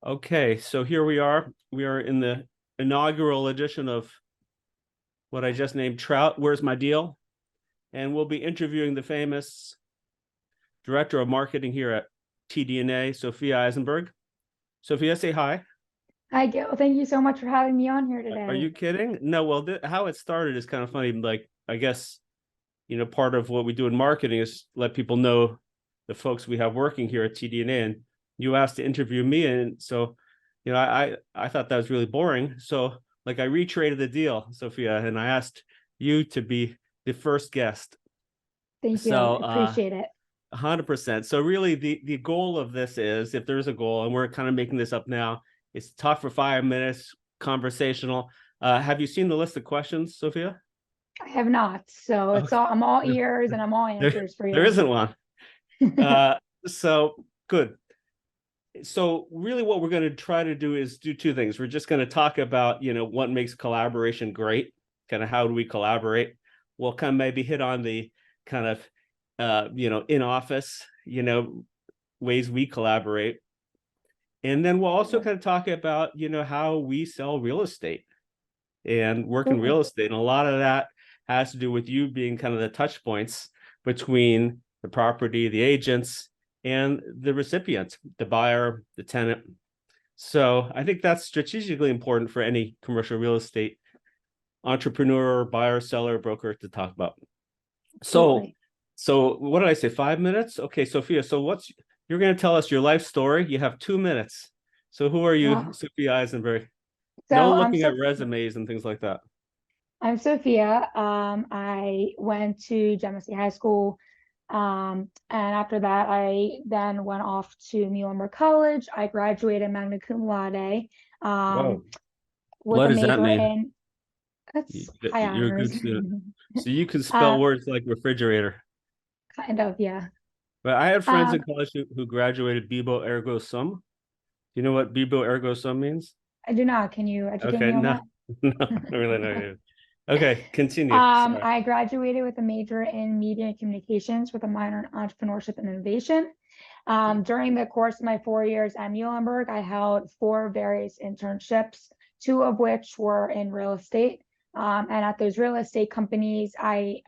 Okay, so here we are. We are in the inaugural edition of what I just named Trout, Where's My Deal? And we'll be interviewing the famous director of marketing here at TD&A, Sofia Eisenberg. Sofia, say hi. Hi, Gil. Thank you so much for having me on here Are today. you kidding? No, well, how it started is kind of funny. Like, I guess, part of what we do in marketing is let people know the folks we have working here at TD&A. And you asked to interview me. And so, I thought that was really boring. So, like, I retraded the deal, Sophia, and I asked you to be the first guest. Thank you. So, I appreciate it. 100%. So really the goal of this is, if there's a goal, and we're kind of making this up now, it's talk for 5 minutes, conversational. Have you seen the list of questions, Sophia? I have not. So it's Okay. I'm all ears and I'm all There, answers for there you. isn't one. Uh, so good. So really what we're going to try to do is do two things. We're just going to talk about, what makes collaboration great, kind of how do we collaborate. We'll kind of maybe hit on the kind of, in office, ways we collaborate. And then we'll also kind of talk about, how we sell real estate and work in real Cool. estate. And a lot of that has to do with you being kind of the touch points between the property, the agents, and the recipient, the buyer, the tenant. So I think that's strategically important for any commercial real estate entrepreneur, buyer, seller, broker to talk about. So, Absolutely. so what did I say? 5 minutes? Okay, Sophia. So you're going to tell us your life story. You have 2 minutes. So who are you, Wow. Sophia Eisenberg? So No looking at resumes and things like that. I'm Sophia. I went to Genesee High School. And after that, I then went off to Muhlenberg College. I graduated magna cum laude, Whoa. um, with What a does that major mean? in that's high You're a good honors. student. So you can spell uh, words like refrigerator. kind of, yeah. But I had friends in Um, college who graduated Bibo ergo sum. Do you know what Bibo ergo sum means? I do not. Can you educate Okay, me on no, that? no, I really know. Okay, continue. Sorry. I graduated with a major in media and communications with a minor in entrepreneurship and innovation. During the course of my 4 years at Muhlenberg, I held four various internships, two of which were in real estate. And at those real estate companies, I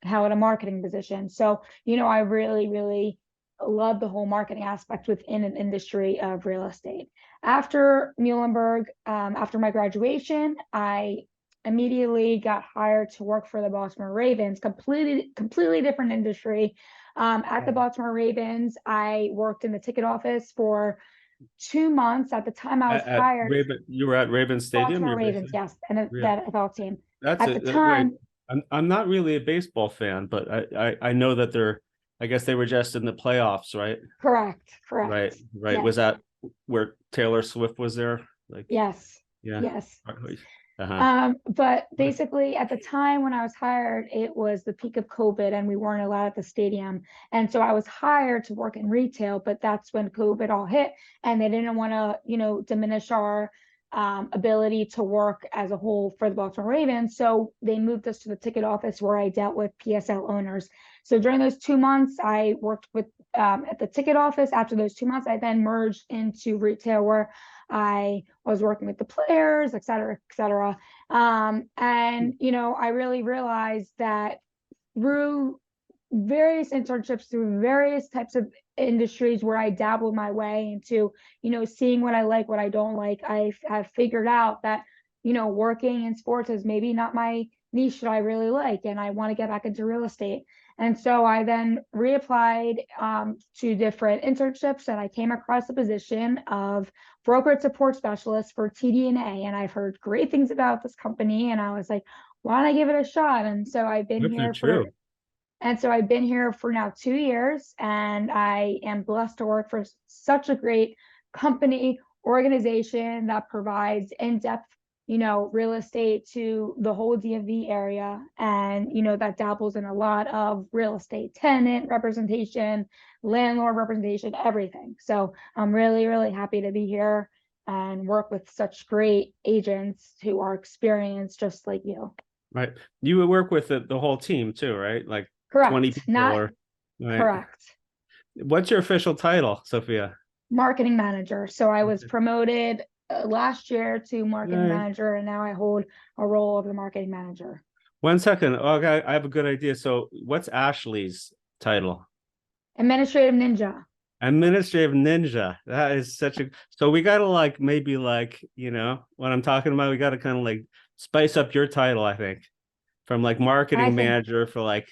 held a marketing position. So, I really, really love the whole marketing aspect within an industry of real estate. After Muhlenberg, after my graduation, I immediately got hired to work for the Baltimore Ravens, completely different industry. At the Baltimore Ravens, I worked in the ticket office for 2 months. At the time I was At hired, Raven, you were at Raven Stadium. Baltimore You're Ravens, basically, yes, and yeah. that NFL team. That's At the it. Wait, time, I'm not really a baseball fan, but I know that I guess they were just in the playoffs, right? correct, Right, correct. right. Was Yes, that where Taylor Swift was there? Like, yes, yeah. yes. Uh-huh. But basically, at the time when I was hired, it was the peak of COVID and we weren't allowed at the stadium. And so I was hired to work in retail, but that's when COVID all hit and they didn't want to, diminish our ability to work as a whole for the Baltimore Ravens. So they moved us to the ticket office where I dealt with PSL owners. So during those 2 months, I worked with at the ticket office. After those 2 months, I then merged into retail where I was working with the players, et cetera, et cetera. And, I really realized that through various internships, through various types of industries where I dabbled my way into, seeing what I like, what I don't like, I have figured out that, working in sports is maybe not my niche that I really like, and I want to get back into real estate. And so I then reapplied to different internships, and I came across the position of brokerage support specialist for TD&A, and I've heard great things about this company, and I was like, why don't I give it a shot? If they're true. I've been here for now 2 years, and I am blessed to work for such a great company organization that provides in-depth, real estate to the whole DMV area, and that dabbles in a lot of real estate tenant representation, landlord representation, everything. So I'm really, really happy to be here and work with such great agents who are experienced just like you. Right. You would work with the whole team too, right? Like 20 Correct. people Not or right. correct. What's your official title, Sophia? Marketing manager. So I was Okay. promoted last year to All marketing right. manager, and now I hold a role of the marketing manager. 1 second. Okay, I have a good idea. So, what's Ashley's title? Administrative ninja. Administrative ninja. That is such a. So we gotta like maybe like what I'm talking about. We gotta kind of like spice up your title. I think from like I marketing think manager for like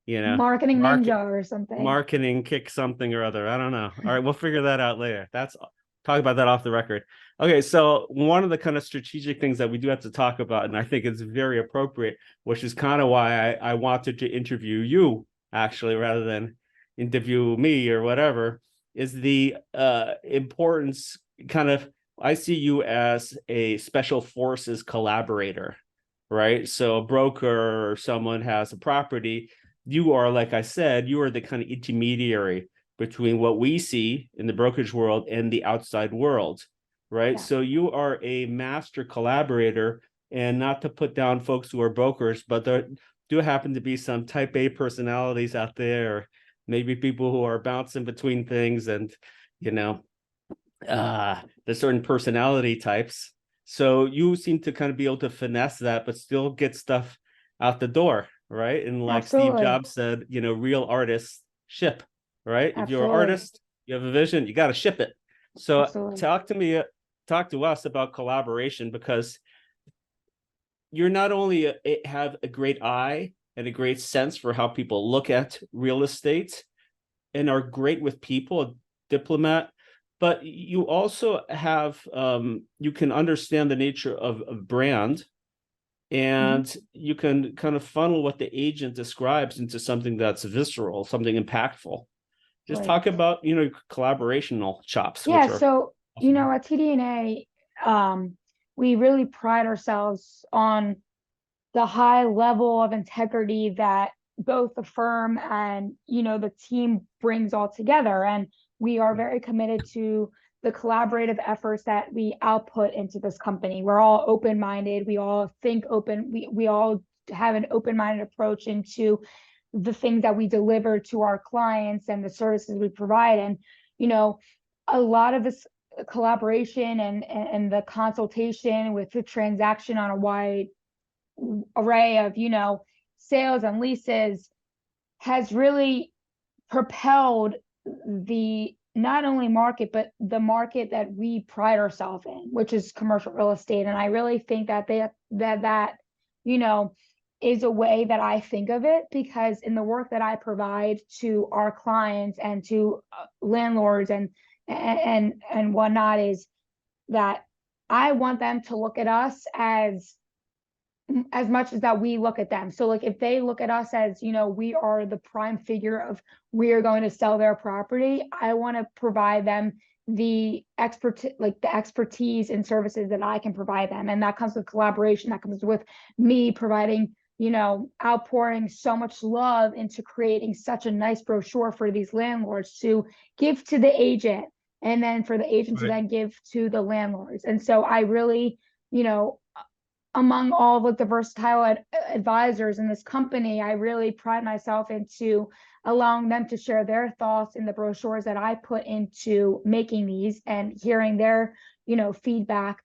marketing market ninja or something. marketing kick something or other. I don't know. All right, we'll figure that out later. That's talk about that off the record. Okay, so one of the kind of strategic things that we do have to talk about, and I think it's very appropriate, which is kind of why I wanted to interview you actually rather than interview me or whatever, is the importance kind of. I see you as a special forces collaborator, right? So a broker or someone has a property, you are, like I said, you are the kind of intermediary between what we see in the brokerage world and the outside world, right? Yeah, So you are a master collaborator, and not to put down folks who are brokers, but there do happen to be some type A personalities out there, maybe people who are bouncing between things, and you know, there's certain personality types. So you seem to kind of be able to finesse that, but still get stuff out the door, right? And like Steve absolutely. Jobs said, real artists ship, right? If you're an Absolutely. artist, you have a vision, you got to ship it. So Absolutely. talk to us about collaboration, because you're not only have a great eye and a great sense for how people look at real estate and are great with people, a diplomat, but you also have you can understand the nature of brand, Mhm. and you can kind of funnel what the agent describes into something that's visceral, something impactful. Just Right. talk about collaborational chops, which Yeah, are so awesome. at TD&A, we really pride ourselves on the high level of integrity that both the firm and the team brings all together, and we are very committed to the collaborative efforts that we output into this company. We're all open-minded, we all think open, we all have an open-minded approach into the things that we deliver to our clients and the services we provide. And you know a lot of this collaboration and the consultation with the transaction on a wide array of sales and leases has really propelled the not only market but the market that we pride ourselves in, which is commercial real estate. And I really think that that you know is a way that I think of it, because in the work that I provide to our clients and to landlords and whatnot, is that I want them to look at us as much as that we look at them. So like if they look at us as, we are the prime figure of we are going to sell their property, I want to provide them the expertise and services that I can provide them. And that comes with collaboration. That comes with me providing, outpouring so much love into creating such a nice brochure for these landlords to give to the agent, and then for the agent to Right. then give to the landlords. And so I really, you know, among all of the versatile advisors in this company, I really pride myself into allowing them to share their thoughts in the brochures that I put into making these, and hearing their, feedback,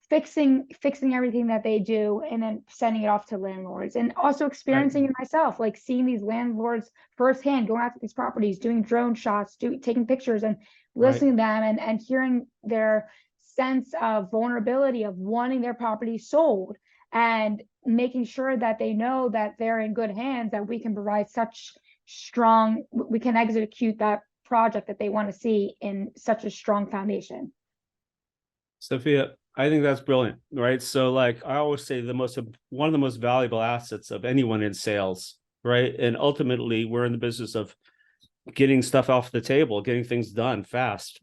fixing everything that they do, and then sending it off to landlords, and also Right. experiencing it myself, like seeing these landlords firsthand, going out to these properties, doing drone shots, taking pictures, and Right. listening to them, and hearing their sense of vulnerability of wanting their property sold, and making sure that they know that they're in good hands, that we can provide such strong, we can execute that project that they want to see in such a strong foundation. Sophia, I think that's brilliant, right? So, like I always say, one of the most valuable assets of anyone in sales, right? And ultimately, we're in the business of getting stuff off the table, getting things done fast,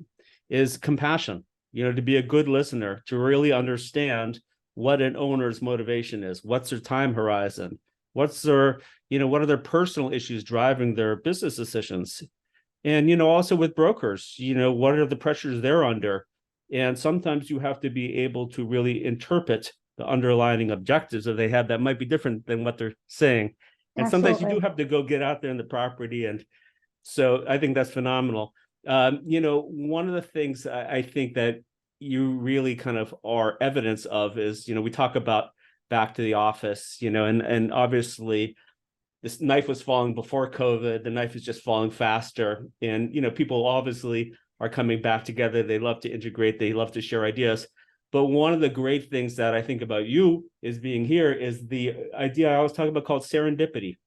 is compassion. To be a good listener, to really understand what an owner's motivation is, what's their time horizon, what's their, what are their personal issues driving their business decisions. And also with brokers, what are the pressures they're under, and sometimes you have to be able to really interpret the underlying objectives that they have that might be different than what they're saying. And sometimes you do Absolutely. have to go get out there in the property. And so I think that's phenomenal. One of the things I think that you really kind of are evidence of is, we talk about back to the office, and obviously this knife was falling before COVID. The knife is just falling faster. And, people obviously are coming back together. They love to integrate. They love to share ideas. But one of the great things that I think about you is being here is the idea I always talk about called serendipity.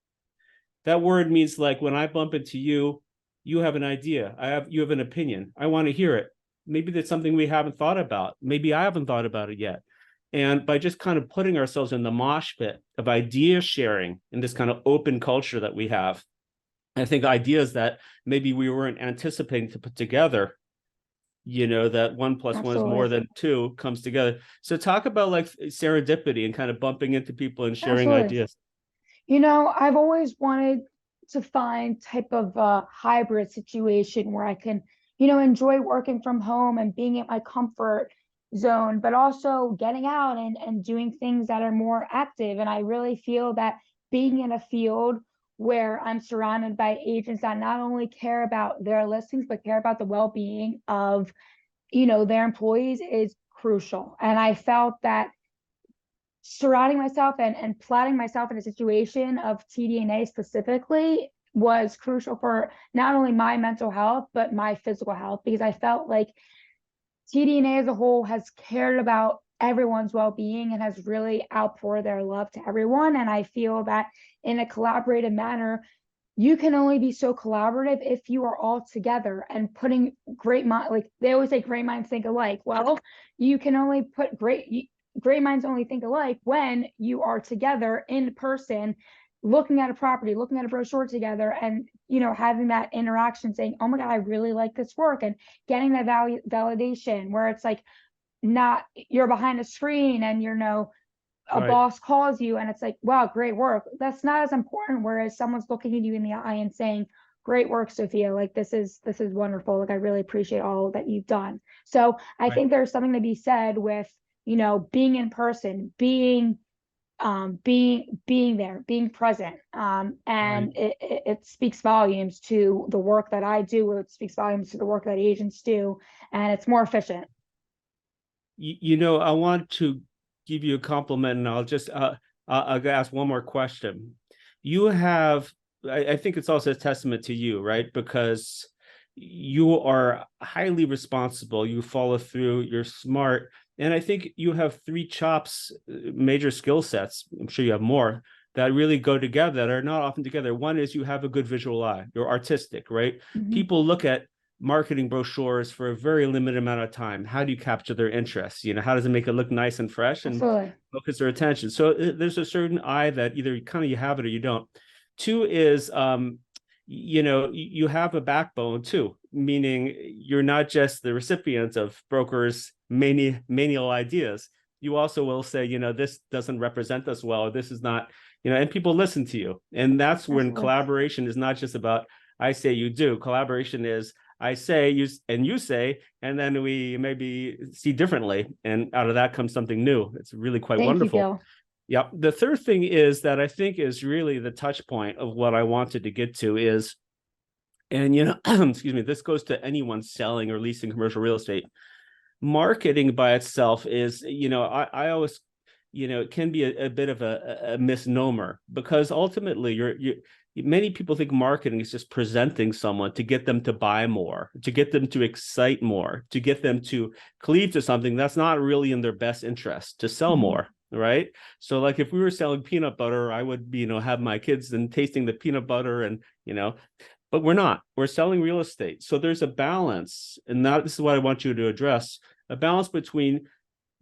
That word means like when I bump into you, you have an idea. You have an opinion. I want to hear it. Maybe that's something we haven't thought about. Maybe I haven't thought about it yet. And by just kind of putting ourselves in the mosh pit of idea sharing in this kind of open culture that we have, I think ideas that maybe we weren't anticipating to put together, that 1 + 1 is more Absolutely. than 2 comes together. So talk about like serendipity and kind of bumping into people and sharing Absolutely. ideas. I've always wanted to find type of a hybrid situation where I can, enjoy working from home and being at my comfort zone, but also getting out and doing things that are more active. And I really feel that being in a field where I'm surrounded by agents that not only care about their listings, but care about the well-being of, their employees is crucial. And I felt that surrounding myself and plotting myself in a situation of TD&A specifically was crucial for not only my mental health, but my physical health, because I felt like TD&A as a whole has cared about everyone's well-being and has really outpoured their love to everyone. And I feel that in a collaborative manner, you can only be so collaborative if you are all together and putting great mind, like they always say, great minds think alike. Well, you can only put great minds only think alike when you are together in person, looking at a property, looking at a brochure together, and having that interaction, saying, oh my God, I really like this work, and getting that validation where it's like not you're behind a screen and a Right. boss calls you and it's like, wow, great work. That's not as important. Whereas someone's looking at you in the eye and saying, great work, Sophia. Like this is wonderful. Like I really appreciate all that you've done. So I Right. think there's something to be said with, being in person, being there, being present. Right. And it speaks volumes to the work that I do. It speaks volumes to the work that agents do, and it's more efficient. I want to give you a compliment, and I'll ask one more question. You have, I think it's also a testament to you, right? Because you are highly responsible. You follow through. You're smart, and I think you have three chops, major skill sets. I'm sure you have more that really go together that are not often together. One is you have a good visual eye. You're artistic, right? Mhm. People look at marketing brochures for a very limited amount of time. How do you capture their interest? How does it make it look nice and fresh and Absolutely. focus their attention? So there's a certain eye that either kind of you have it or you don't. Two is you have a backbone too, meaning you're not just the recipient of brokers' manial ideas. You also will say, this doesn't represent us well. This is not, and people listen to you. And that's when Absolutely. collaboration is not just about I say you do. Collaboration is I say you say, and then we maybe see differently, and out of that comes something new. It's really quite Thank you, wonderful. Gil. Yep. The third thing is that I think is really the touch point of what I wanted to get to is, and excuse me, this goes to anyone selling or leasing commercial real estate. Marketing by itself is, I always, it can be a bit of a misnomer, because ultimately many people think marketing is just presenting someone to get them to buy more, to get them to excite more, to get them to cleave to something that's not really in their best interest, to sell Mhm. more. Right. So like if we were selling peanut butter, I would, have my kids and tasting the peanut butter and, but we're not. We're selling real estate. So there's a balance. And this is what I want you to address, a balance between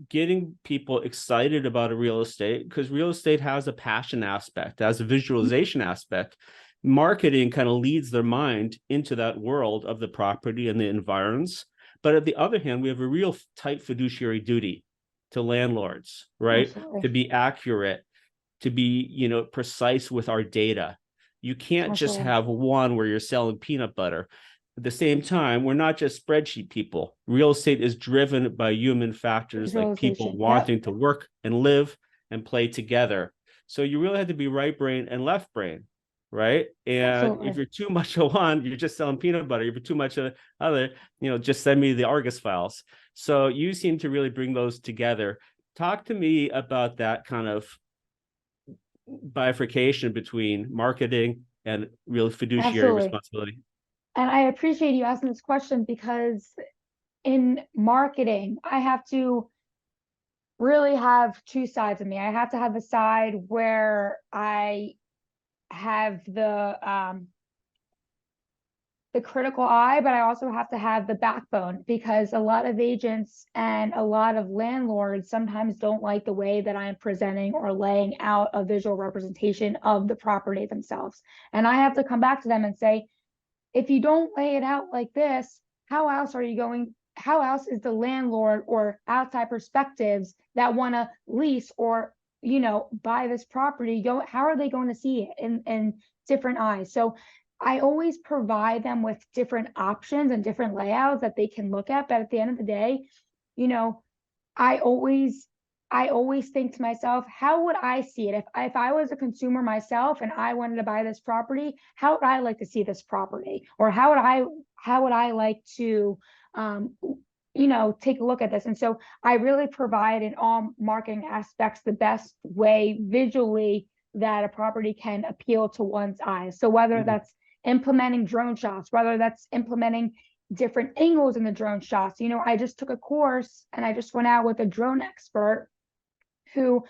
getting people excited about a real estate, because real estate has a passion aspect, has a visualization aspect. Marketing kind of leads their mind into that world of the property and the environs. But at the other hand, we have a real tight fiduciary duty to landlords, right? To Absolutely. be accurate, to be, precise with our data. You can't just Absolutely. have one where you're selling peanut butter. At the same time, we're not just spreadsheet people. Real estate is driven by human factors like people Visualization. Yep. wanting to work and live and play together. So you really have to be right brain and left brain. right? And if Absolutely. you're too much of one, you're just selling peanut butter. If you're too much of other, just send me the Argus files. So you seem to really bring those together. Talk to me about that kind of bifurcation between marketing and real fiduciary Absolutely. responsibility. And I appreciate you asking this question because in marketing, I have to really have two sides of me. I have to have the side where I have the critical eye, but I also have to have the backbone because a lot of agents and a lot of landlords sometimes don't like the way that I'm presenting or laying out a visual representation of the property themselves. And I have to come back to them and say, if you don't lay it out like this, how else is the landlord or outside perspectives that want to lease or, buy this property how are they going to see it in different eyes? So I always provide them with different options and different layouts that they can look at. But at the end of the day, you know, I always I always think to myself, how would I see it if I was a consumer myself and I wanted to buy this property? How would I like to see this property? Or how would I like to take a look at this? And so I really provide in all marketing aspects the best way visually that a property can appeal to one's eyes. So whether that's implementing drone shots, whether that's implementing different angles in the drone shots. I just took a course and I just went out with a drone expert who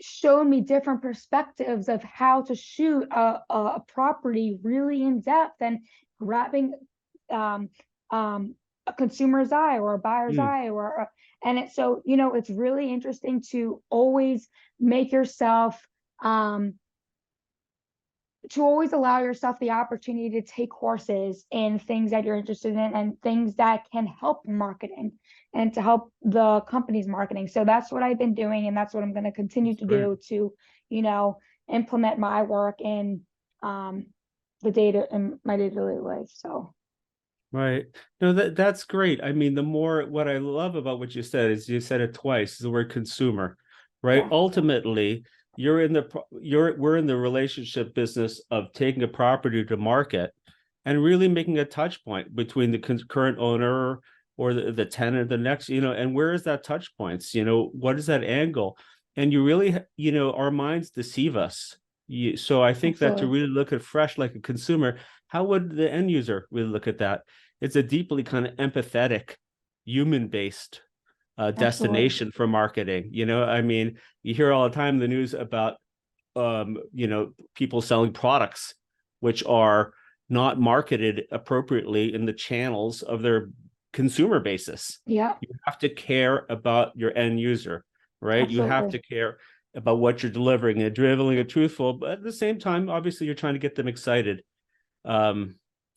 showed me different perspectives of how to shoot a property really in depth and grabbing a consumer's eye or a buyer's eye and it's really interesting to always make yourself to always allow yourself the opportunity to take courses in things that you're interested in and things that can help marketing and to help the company's marketing. So that's what I've been doing, and that's what I'm going to continue to do to, implement my work in the data in my day-to-day life. So Right. No, that's great. I mean, what I love about what you said is you said it twice, is the word consumer, right? yeah, Ultimately, we're in the relationship business of taking a property to market and really making a touch point between the current owner or the tenant, the next, and where is that touch points? What is that angle? And you really, our minds deceive us. So I think that to absolutely. really look at fresh like a consumer, how would the end user really look at that? It's a deeply kind of empathetic, human-based Absolutely. destination for marketing. I mean, you hear all the time in the news about people selling products which are not marketed appropriately in the channels of their consumer basis. Yeah, You have to care about your end user, right? You have to absolutely. care about what you're delivering and delivering it truthful, but at the same time, obviously, you're trying to get them excited. So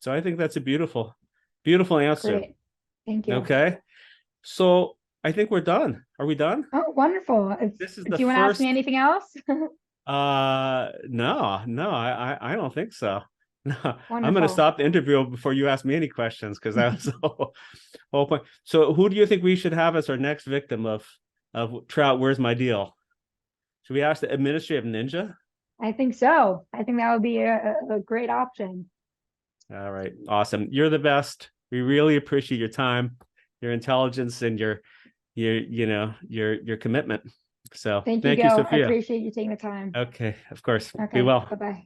I think that's a beautiful, beautiful answer. Great. Thank you. Okay. So I think we're done. Are we done? Oh, wonderful. This is Do the you want to ask me first. anything else? No, I don't think so. No, I'm gonna Wonderful. stop the interview before you ask me any questions because that was the whole point. So who do you think we should have as our next victim of Trout? Where's my deal? Should we ask the administrative ninja? I think so. I think that would be a great option. All right, awesome. You're the best. We really appreciate your time, your intelligence, and your commitment. So Thank you, thank you, Gil. I Sofia. appreciate you taking the time. Okay, of course. Be Okay, well. bye-bye.